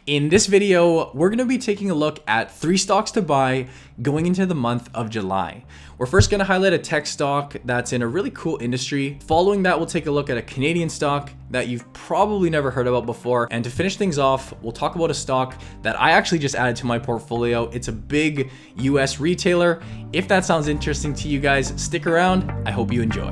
In this video, we're going to be taking a look at 3 stocks to buy going into the month of July. We're first going to highlight a tech stock that's in a really cool industry. Following that, we'll take a look at a Canadian stock that you've probably never heard about before. And to finish things off, we'll talk about a stock that I actually just added to my portfolio. It's a big US retailer. If that sounds interesting to you guys, stick around. I hope you enjoy.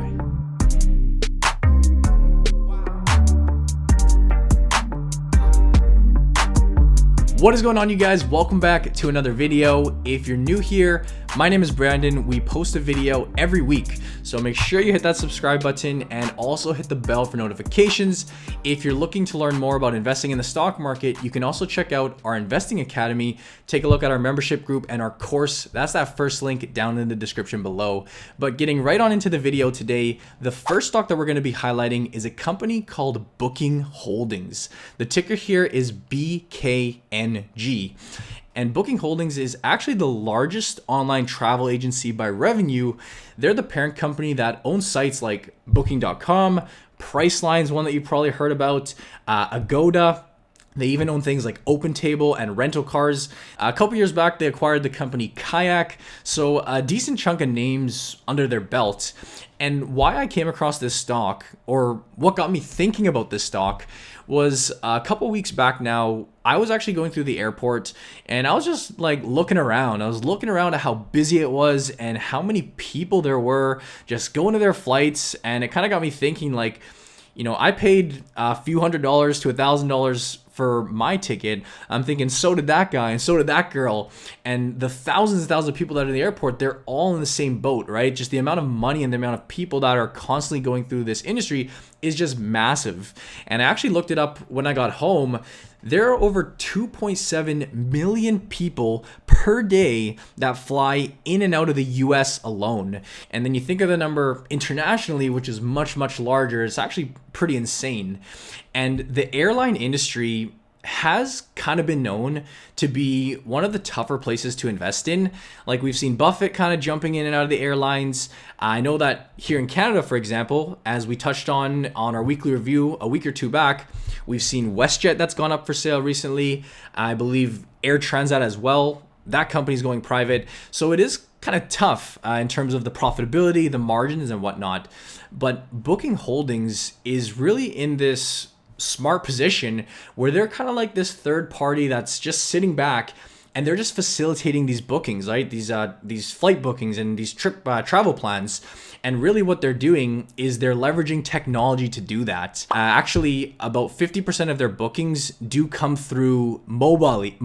What is going on, you guys? Welcome back to another video. If you're new here, my name is Brandon. We post a video every week, so make sure you hit that subscribe button and also hit the bell for notifications. If you're looking to learn more about investing in the stock market, you can also check out our Investing Academy. Take a look at our membership group and our course. That's that first link down in the description below. But getting right on into the video today, the first stock that we're going to be highlighting is a company called Booking Holdings. The ticker here is BKN. And Booking Holdings is actually the largest online travel agency by revenue. They're the parent company that owns sites like Booking.com, Priceline's one that you probably heard about, Agoda. They even own things like OpenTable and rental cars. A couple years back, they acquired the company Kayak, so a decent chunk of names under their belt. And why I came across this stock, or what got me thinking about this stock, was a couple weeks back now. I was actually going through the airport and I was just like looking around. I was looking around at how busy it was and how many people there were just going to their flights. And it kind of got me thinking, like, you know, I paid a few $100s to $1,000 for my ticket. I'm thinking, so did that guy and so did that girl. And the thousands and thousands of people that are in the airport, they're all in the same boat, right? Just the amount of money and the amount of people that are constantly going through this industry is just massive. And I actually looked it up when I got home. There are over 2.7 million people per day that fly in and out of the US alone. And then you think of the number internationally, which is much, much larger. It's actually pretty insane. And the airline industry has kind of been known to be one of the tougher places to invest in. Like, we've seen Buffett kind of jumping in and out of the airlines. I know that here in Canada, for example, as we touched on our weekly review a week or two back, we've seen WestJet that's gone up for sale recently. I believe Air Transat as well. That company's going private. So it is kind of tough in terms of the profitability, the margins and whatnot. But Booking Holdings is really in this smart position where they're kind of like this third party that's just sitting back and they're just facilitating these bookings, right? These flight bookings and these travel plans. And really what they're doing is they're leveraging technology to do that. Actually, about 50% of their bookings do come through mobilely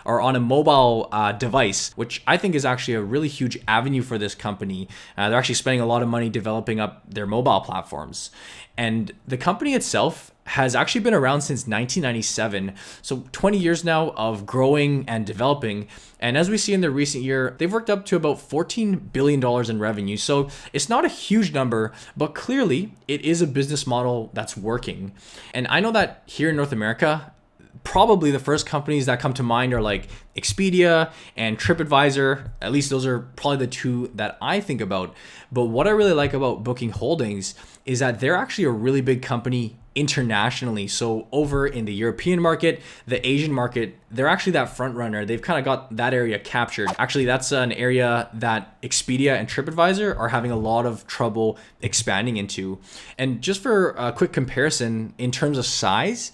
or on a mobile device, which I think is actually a really huge avenue for this company. They're actually spending a lot of money developing up their mobile platforms. And the company itself has actually been around since 1997. So 20 years now of growing and developing. And as we see in the recent year, they've worked up to about $14 billion in revenue. So it's not a huge number, but clearly it is a business model that's working. And I know that here in North America, probably the first companies that come to mind are like Expedia and TripAdvisor. At least those are probably the two that I think about. But what I really like about Booking Holdings is that they're actually a really big company internationally. So over in the European market, the Asian market, they're actually that front runner. They've kind of got that area captured. Actually, that's an area that Expedia and TripAdvisor are having a lot of trouble expanding into. And just for a quick comparison in terms of size,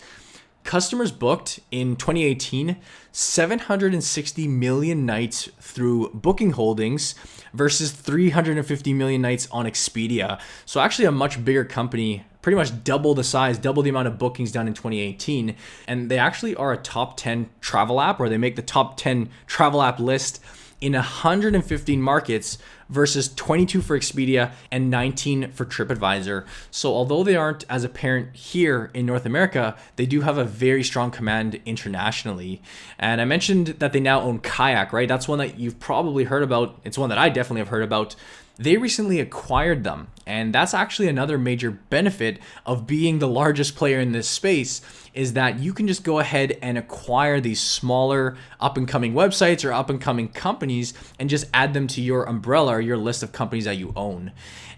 customers booked in 2018 760 million nights through Booking Holdings versus 350 million nights on Expedia. So actually a much bigger company, pretty much double the size, double the amount of bookings done in 2018. And they actually are a top 10 travel app, or they make the top 10 travel app list in 115 markets versus 22 for Expedia and 19 for TripAdvisor. So although they aren't as apparent here in North America, they do have a very strong command internationally. And I mentioned that they now own Kayak, right? That's one that you've probably heard about. It's one that I definitely have heard about. They recently acquired them, and that's actually another major benefit of being the largest player in this space, is that you can just go ahead and acquire these smaller up-and-coming websites or up-and-coming companies and just add them to your umbrella are your list of companies that you own.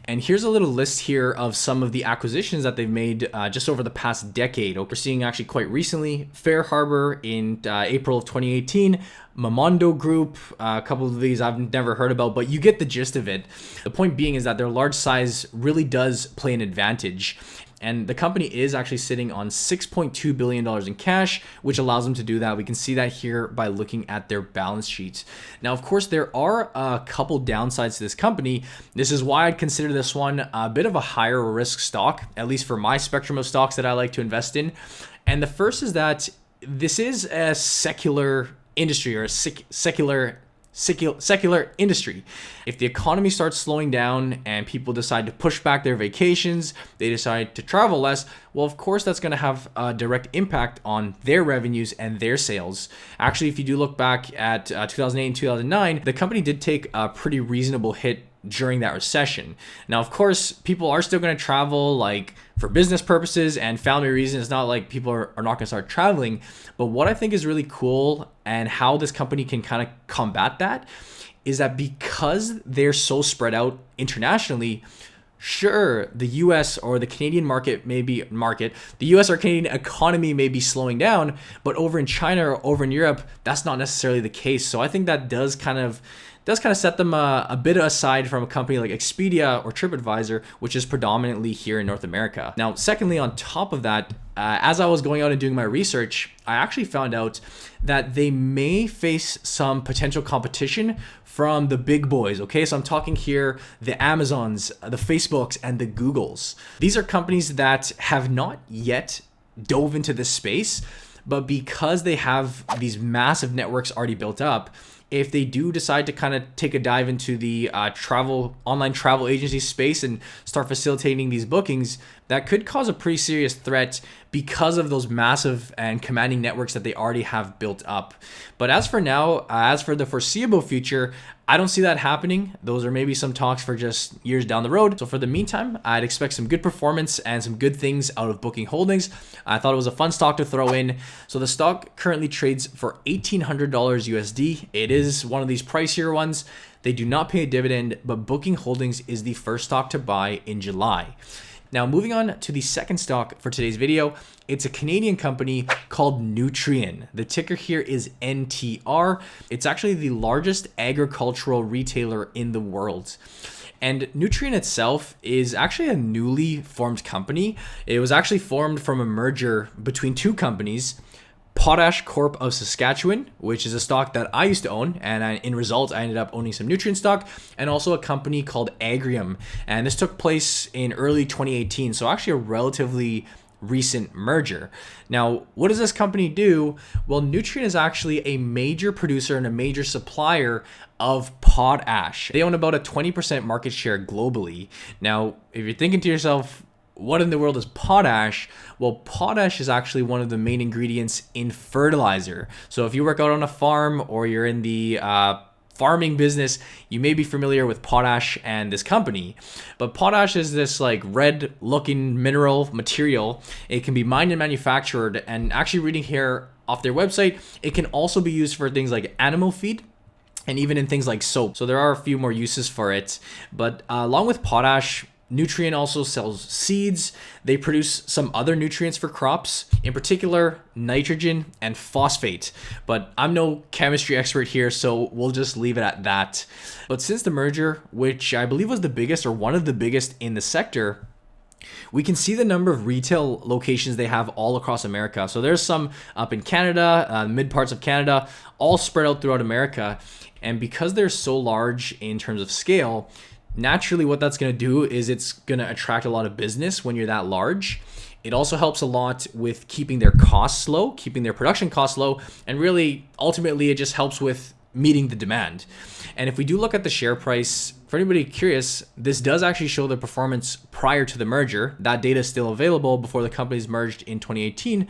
And here's a little list here of some of the acquisitions that they've made just over the past decade. We're seeing actually quite recently, Fair Harbor in April of 2018, Momondo Group, a couple of these I've never heard about, but you get the gist of it. The point being is that their large size really does play an advantage. And the company is actually sitting on $6.2 billion in cash, which allows them to do that. We can see that here by looking at their balance sheet. Now, of course, there are a couple downsides to this company. This is why I'd consider this one a bit of a higher risk stock, at least for my spectrum of stocks that I like to invest in. And the first is that this is a secular industry, or a secular industry. If the economy starts slowing down and people decide to push back their vacations, they decide to travel less, well, of course, that's going to have a direct impact on their revenues and their sales. Actually, if you do look back at 2008 and 2009, the company did take a pretty reasonable hit during that recession. Now, of course, people are still going to travel, like for business purposes and family reasons. It's not like people are not going to start traveling. But what I think is really cool and how this company can kind of combat that is that because they're so spread out internationally, sure, the US or the Canadian the US or Canadian economy may be slowing down, but over in China or over in Europe, that's not necessarily the case. So I think that does kind of set them a bit aside from a company like Expedia or TripAdvisor, which is predominantly here in North America. Now, secondly, on top of that, as I was going out and doing my research, I actually found out that they may face some potential competition from the big boys, okay? So I'm talking here the Amazons, the Facebooks, and the Googles. These are companies that have not yet dove into this space, but because they have these massive networks already built up, if they do decide to kind of take a dive into the online travel agency space and start facilitating these bookings, that could cause a pretty serious threat because of those massive and commanding networks that they already have built up. But as for now, as for the foreseeable future, I don't see that happening. Those are maybe some talks for just years down the road. So for the meantime, I'd expect some good performance and some good things out of Booking Holdings. I thought it was a fun stock to throw in. So the stock currently trades for $1,800 USD. It is one of these pricier ones. They do not pay a dividend, but Booking Holdings is the first stock to buy in July. Now, moving on to the second stock for today's video, it's a Canadian company called Nutrien. The ticker here is NTR. It's actually the largest agricultural retailer in the world. And Nutrien itself is actually a newly formed company. It was actually formed from a merger between two companies, Potash Corp of Saskatchewan, which is a stock that I used to own, and in result, I ended up owning some Nutrien stock, and also a company called Agrium. And this took place in early 2018, so actually a relatively recent merger. Now, what does this company do? Well, Nutrien is actually a major producer and a major supplier of potash. They own about a 20% market share globally. Now, if you're thinking to yourself, what in the world is potash? Well, potash is actually one of the main ingredients in fertilizer. So if you work out on a farm or you're in the farming business, you may be familiar with potash and this company. But potash is this like red looking mineral material. It can be mined and manufactured, and actually reading here off their website, it can also be used for things like animal feed and even in things like soap. So there are a few more uses for it. But along with potash, Nutrien also sells seeds. They produce some other nutrients for crops, in particular nitrogen and phosphate. But I'm no chemistry expert here, so we'll just leave it at that. But since the merger, which I believe was the biggest or one of the biggest in the sector, we can see the number of retail locations they have all across America. So there's some up in Canada, mid parts of Canada, all spread out throughout America. And because they're so large in terms of scale, naturally what that's going to do is it's going to attract a lot of business when you're that large. It also helps a lot with keeping their costs low, keeping their production costs low, and really ultimately it just helps with meeting the demand. And if we do look at the share price, for anybody curious, this does actually show the performance prior to the merger. That data is still available before the companies merged in 2018.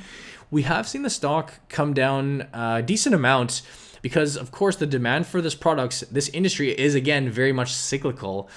We have seen the stock come down a decent amount, because of course the demand for this industry is again very much cyclical.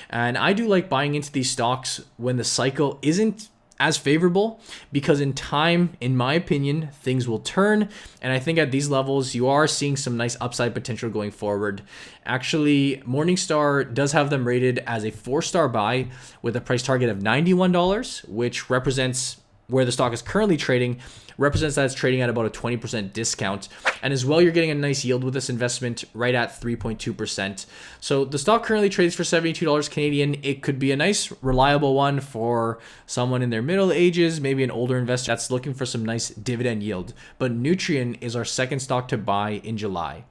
And I do like buying into these stocks when the cycle isn't as favorable because in time, in my opinion, things will turn. And I think at these levels, you are seeing some nice upside potential going forward. Actually, Morningstar does have them rated as a 4-star buy with a price target of $91, which represents where the stock is currently trading, represents that it's trading at about a 20% discount. And as well, you're getting a nice yield with this investment right at 3.2%. So the stock currently trades for $72 Canadian. It could be a nice, reliable one for someone in their middle ages, maybe an older investor that's looking for some nice dividend yield. But Nutrien is our second stock to buy in July.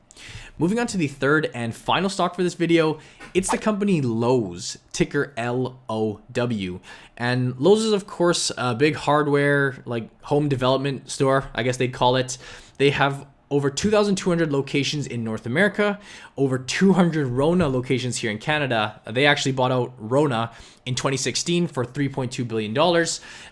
Moving on to the third and final stock for this video, it's the company Lowe's, ticker LOW. And Lowe's is, of course, a big hardware, like home development store, I guess they'd call it. They have over 2,200 locations in North America, over 200 Rona locations here in Canada. They actually bought out Rona in 2016 for $3.2 billion.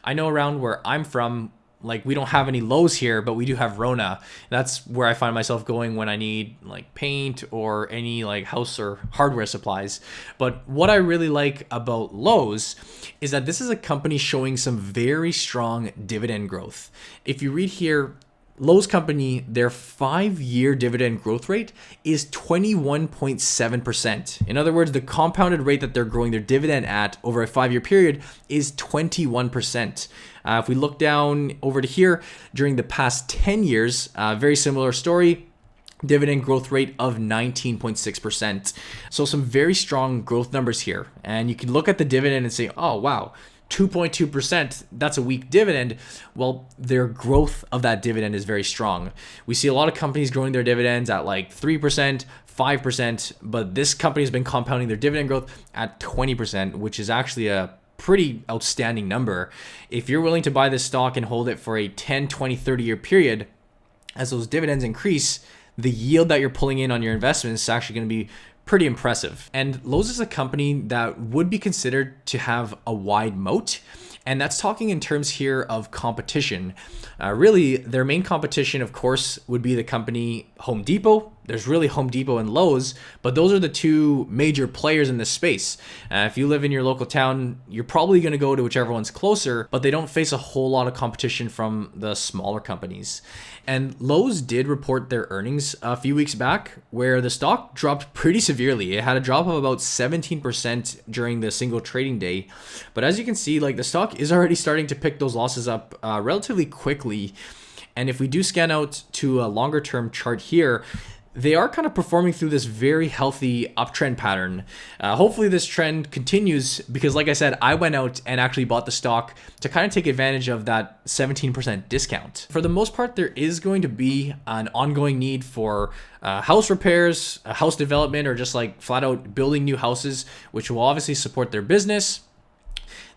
I know around where I'm from, like we don't have any Lowe's here, but we do have Rona. That's where I find myself going when I need like paint or any like house or hardware supplies. But what I really like about Lowe's is that this is a company showing some very strong dividend growth. If you read here, Lowe's company, their 5-year dividend growth rate is 21.7%. In other words, the compounded rate that they're growing their dividend at over a 5-year period is 21%. If we look down over to here, during the past 10 years, very similar story. Dividend growth rate of 19.6%. So some very strong growth numbers here. And you can look at the dividend and say, oh, wow, 2.2%, that's a weak dividend. Well, their growth of that dividend is very strong. We see a lot of companies growing their dividends at like 3%, 5%, but this company has been compounding their dividend growth at 20%, which is actually a pretty outstanding number. If you're willing to buy this stock and hold it for a 10, 20, 30-year period, as those dividends increase, the yield that you're pulling in on your investment is actually going to be pretty impressive. And Lowe's is a company that would be considered to have a wide moat. And that's talking in terms here of competition. Really, their main competition, of course, would be the company Home Depot. There's really Home Depot and Lowe's, but those are the two major players in this space. If you live in your local town, you're probably going to go to whichever one's closer, but they don't face a whole lot of competition from the smaller companies. And Lowe's did report their earnings a few weeks back where the stock dropped pretty severely. It had a drop of about 17% during the single trading day. But as you can see, like the stock is already starting to pick those losses up relatively quickly. And if we do scan out to a longer term chart here, they are kind of performing through this very healthy uptrend pattern. Hopefully this trend continues because like I said, I went out and actually bought the stock to kind of take advantage of that 17% discount. For the most part, there is going to be an ongoing need for house repairs, house development, or just like flat out building new houses, which will obviously support their business.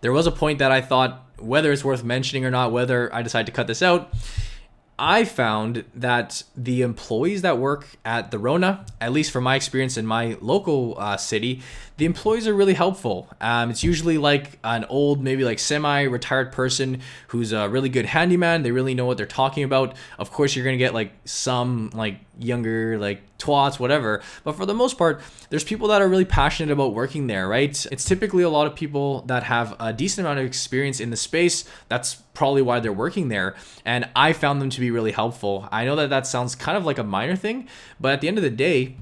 There was a point that I thought, whether it's worth mentioning or not, whether I decide to cut this out, I found that the employees that work at the Rona, at least from my experience in my local city, the employees are really helpful. It's usually like an old, maybe like semi-retired person who's a really good handyman. They really know what they're talking about. Of course, you're going to get like some like younger, like twats, whatever. But for the most part, there's people that are really passionate about working there, right? It's typically a lot of people that have a decent amount of experience in the space. That's probably why they're working there. And I found them to be really helpful. I know that that sounds kind of like a minor thing, but at the end of the day,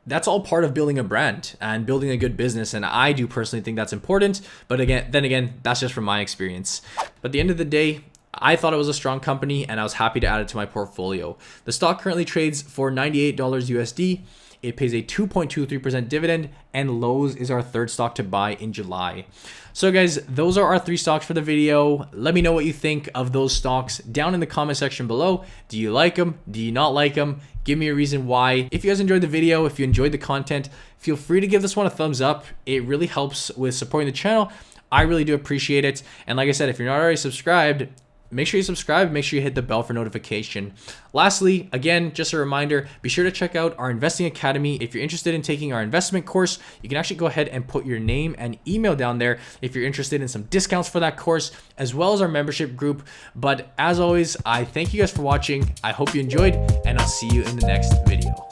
that's all part of building a brand and building a good business. And I do personally think that's important. But then again, that's just from my experience. But at the end of the day, I thought it was a strong company and I was happy to add it to my portfolio. The stock currently trades for $98 USD. It pays a 2.23% dividend, and Lowe's is our third stock to buy in July. So guys, those are our 3 stocks for the video. Let me know what you think of those stocks down in the comment section below. Do you like them? Do you not like them? Give me a reason why. If you guys enjoyed the video, if you enjoyed the content, feel free to give this one a thumbs up. It really helps with supporting the channel. I really do appreciate it. And like I said, if you're not already subscribed, make sure you subscribe, make sure you hit the bell for notification. Lastly, again, just a reminder, be sure to check out our Investing Academy. If you're interested in taking our investment course, you can actually go ahead and put your name and email down there if you're interested in some discounts for that course, as well as our membership group. But as always, I thank you guys for watching. I hope you enjoyed, and I'll see you in the next video.